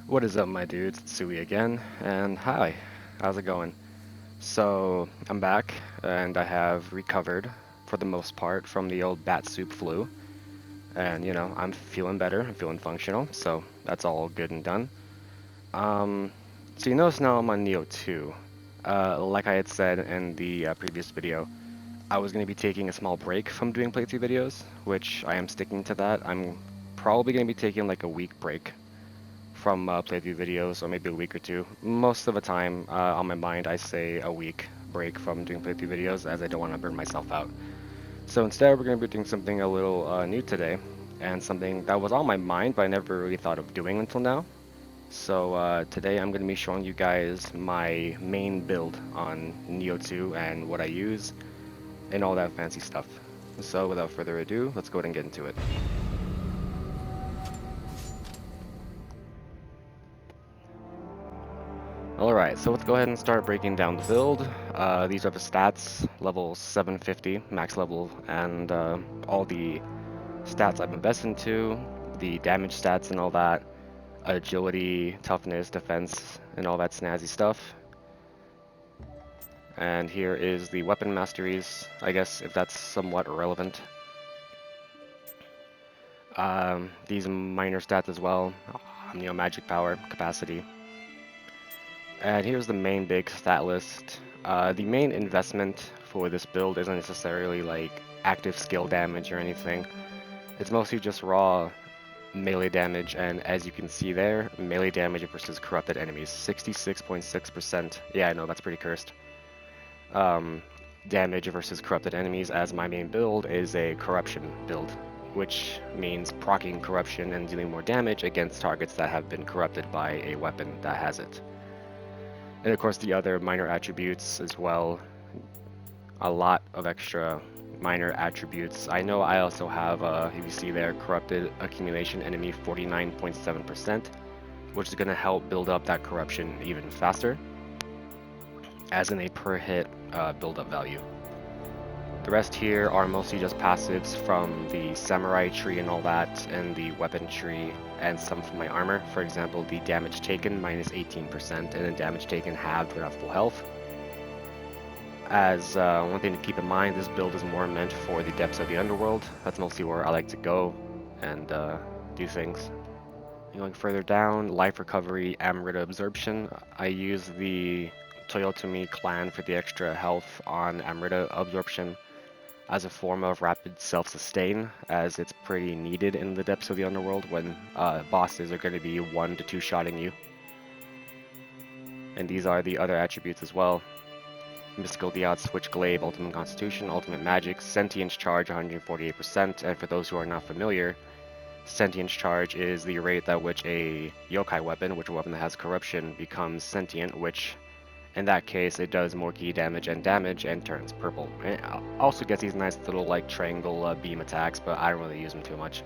What is up, my dudes? It's Sui again, and hi, how's it going? So, I'm back, and I have recovered, for the most part, from the old bat soup flu, and I'm feeling better, I'm feeling functional, so that's all good and done. Um, so you notice now I'm on Neo 2. Like I had said in the previous video, I was going to be taking a small break from doing playthrough videos, which I am sticking to that. I'm probably going to be taking like a week break from playthrough videos, or maybe a week or two. Most of the time, on my mind, I say a week break from doing playthrough videos, as I don't want to burn myself out. So instead, we're going to be doing something a little new today, and something that was on my mind, but I never really thought of doing until now. So today, I'm going to be showing you guys my main build on Neo 2 and what I use, and all that fancy stuff. So without further ado, let's go ahead and get into it. Alright, so let's go ahead and start breaking down the build. These are the stats, level 750, max level, and all the stats I've invested into, the damage stats and all that, agility, toughness, defense, and all that snazzy stuff. And here is the weapon masteries, I guess, if that's somewhat relevant. These minor stats as well, magic power, capacity. And here's the main big stat list. The main investment for this build isn't necessarily like active skill damage or anything. It's mostly just raw melee damage, and as you can see there, melee damage versus corrupted enemies, 66.6%. Yeah, I know, that's pretty cursed. Um, Damage versus corrupted enemies, as my main build is a corruption build, which means proccing corruption and dealing more damage against targets that have been corrupted by a weapon that has it. And of course the other minor attributes as well, a lot of extra minor attributes. I know I also have, if you see there, corrupted accumulation enemy 49.7%, which is going to help build up that corruption even faster, as in a per hit build up value. The rest here are mostly just passives from the samurai tree and all that, and the weapon tree, and some from my armor. For example, the damage taken minus 18%, and then damage taken halved when at full health. As one thing to keep in mind, this build is more meant for the depths of the underworld. That's mostly where I like to go and do things. Going further down, life recovery, Amrita absorption. I use the Toyotomi clan for the extra health on Amrita absorption as a form of rapid self-sustain, as it's pretty needed in the depths of the underworld when bosses are going to be 1 to 2 shotting you. And these are the other attributes as well. Mystical Diod, Switch Glaive, Ultimate Constitution, Ultimate Magic, Sentience Charge 148%, and for those who are not familiar, Sentience Charge is the rate at which a yokai weapon, which a weapon that has corruption, becomes sentient, which in that case it does more ki damage and turns purple. It also gets these nice little like triangle beam attacks, but I don't really use them too much.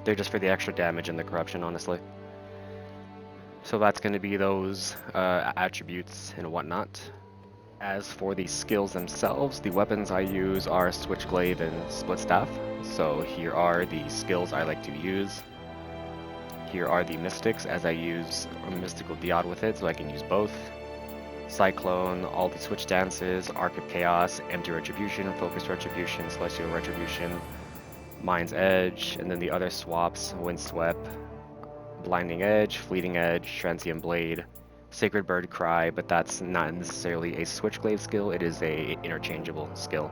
They're just for the extra damage and the corruption, honestly. So that's going to be those attributes and whatnot. As for the skills themselves, the weapons I use are Switchglaive and Split Staff. So here are the skills I like to use. Here are the Mystics, as I use a Mystical Diod with it, so I can use both. Cyclone, all the Switch Dances, Arc of Chaos, Empty Retribution, Focus Retribution, Celestial Retribution, Mind's Edge, and then the other swaps, Windswept, Blinding Edge, Fleeting Edge, Transient Blade, Sacred Bird Cry, but that's not necessarily a Switchglaive skill, it is a interchangeable skill.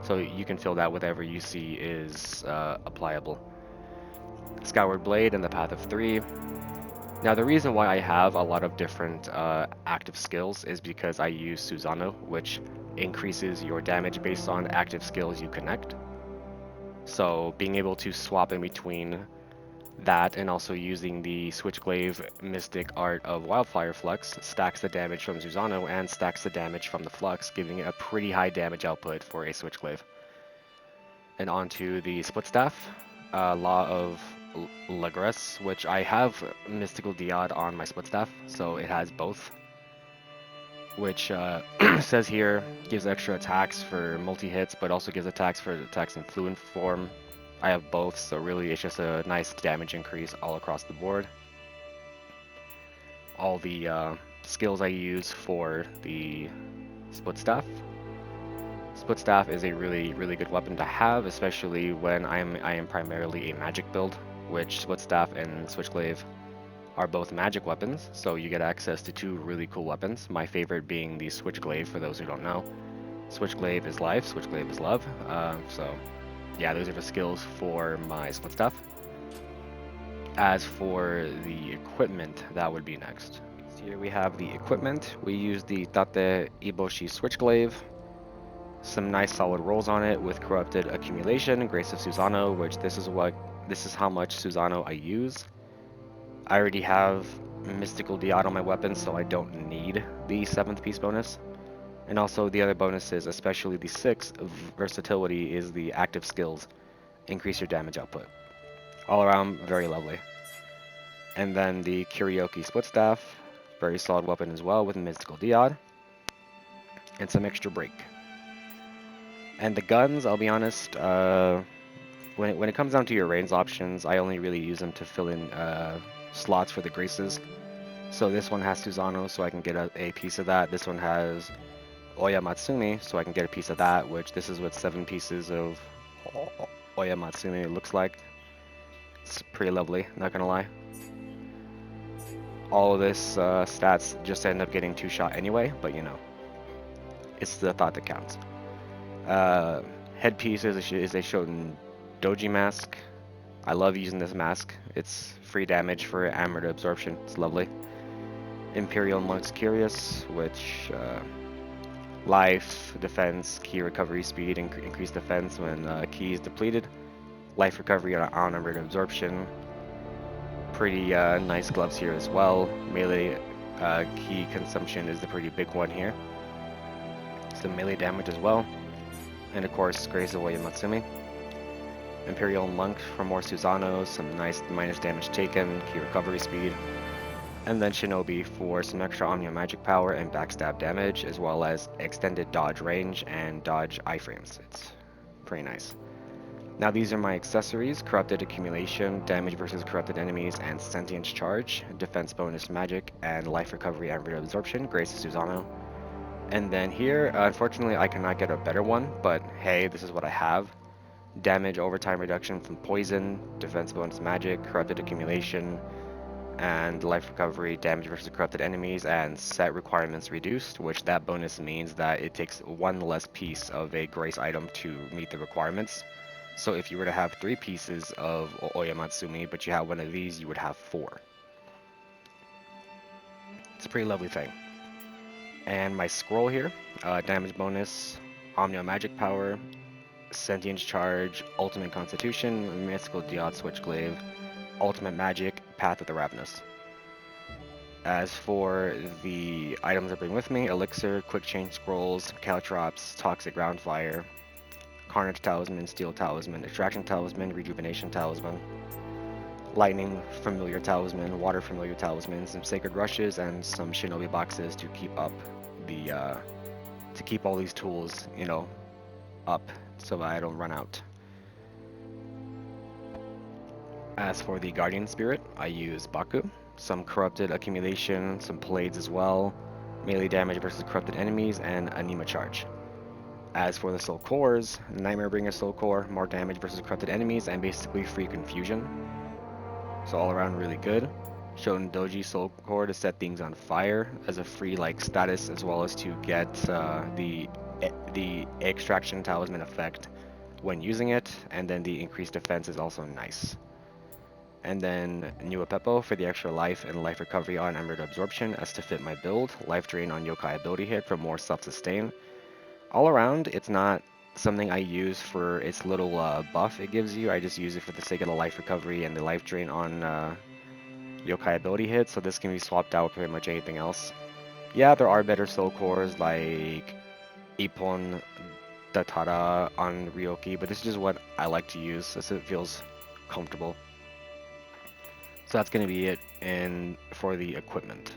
So you can fill that with whatever you see is applicable. Skyward Blade and the Path of Three. Now the reason why I have a lot of different active skills is because I use Susano, which increases your damage based on active skills you connect. So being able to swap in between that and also using the Switchglaive Mystic Art of Wildfire Flux stacks the damage from Susano and stacks the damage from the Flux, giving it a pretty high damage output for a Switchglaive. And onto the Split Staff, Law of Lagress, which I have Mystical Diod on my Split Staff, so it has both. Which says here, gives extra attacks for multi-hits, but also gives attacks for attacks in fluent form. I have both, so really it's just a nice damage increase all across the board. all the skills I use for the split staff. Split staff is a really good weapon to have, especially when I am primarily a magic build, which split staff and switchglaive are both magic weapons, so you get access to two really cool weapons. My favorite being the switchglaive, for those who don't know. Switchglaive is life, switchglaive is love. So yeah, those are the skills for my split staff. As for the equipment, that would be next. So here we have the equipment. We use the Tate Iboshi switchglaive. Some nice solid rolls on it with corrupted accumulation, Grace of Susano, which this is how much Susano I use. I already have Mystical Diad on my weapon, so I don't need the 7th piece bonus. And also the other bonuses, especially the 6th, versatility, is the active skills. Increase your damage output. All around, very lovely. And then the Kurioki Split Staff, very solid weapon as well with Mystical Diad. And some extra break. And the guns, I'll be honest, when it comes down to your range options, I only really use them to fill in slots for the graces. So this one has Susano, so I can get a piece of that. This one has Oya Matsumi, so I can get a piece of that, which this is what 7 pieces of Oya Matsumi looks like. It's pretty lovely, not gonna lie. All of this stats just end up getting 2-shot anyway, but you know, it's the thought that counts. Headpiece is a Shoten Doji mask. I love using this mask. It's free damage for armored absorption. It's lovely. Imperial Monk's Curious, which life, defense, key recovery speed, increased defense when key is depleted. Life recovery on armored absorption. Pretty nice gloves here as well. Melee key consumption is the pretty big one here. Some melee damage as well. And of course, Grace of Oya Matsumi. Imperial Monk for more Susano, some nice minus damage taken, key recovery speed. And then Shinobi for some extra Omnia magic power and backstab damage, as well as extended dodge range and dodge iframes. It's pretty nice. Now these are my accessories: Corrupted Accumulation, Damage versus Corrupted Enemies, and Sentience Charge, Defense bonus magic, and Life recovery and absorption, Grace of Susano. And then here, unfortunately I cannot get a better one, but hey, this is what I have. Damage overtime reduction from poison, defense bonus magic, corrupted accumulation, and life recovery, damage versus corrupted enemies, and set requirements reduced, which that bonus means that it takes 1 less piece of a grace item to meet the requirements. So if you were to have 3 pieces of Oya Matsumi, but you have one of these, you would have 4. It's a pretty lovely thing. And my scroll here, damage bonus, Omnia magic power, Sentience Charge, Ultimate Constitution, Mystical Diad Switchglaive, Ultimate Magic, Path of the Ravenous. As for the items I bring with me, Elixir, Quick Change Scrolls, Caltrops, Toxic Ground Fire, Carnage Talisman, Steel Talisman, Extraction Talisman, Rejuvenation Talisman, Lightning Familiar Talisman, Water Familiar Talisman, some Sacred Rushes, and some Shinobi boxes to keep up the to keep all these tools, you know, up so I don't run out. As for the Guardian Spirit, I use Baku, some Corrupted Accumulation, some Blades as well, melee damage versus corrupted enemies, and Anima Charge. As for the Soul Cores, Nightmarebringer Soul Core, more damage versus corrupted enemies, and basically free confusion. So all around really good. Shoten Doji Soul Core to set things on fire as a free status, as well as to get the Extraction Talisman effect when using it, and then the increased defense is also nice. And then Nioh Peppo for the extra life and life recovery on Emerald Absorption as to fit my build, life drain on Yokai ability hit for more self-sustain. All around, it's not something I use for its little buff it gives you. I just use it for the sake of the life recovery and the life drain on Yokai ability hit, so this can be swapped out with pretty much anything else. Yeah, there are better soul cores like Ippon Datara on Ryoki, but this is just what I like to use, so it feels comfortable. So that's going to be it for the equipment.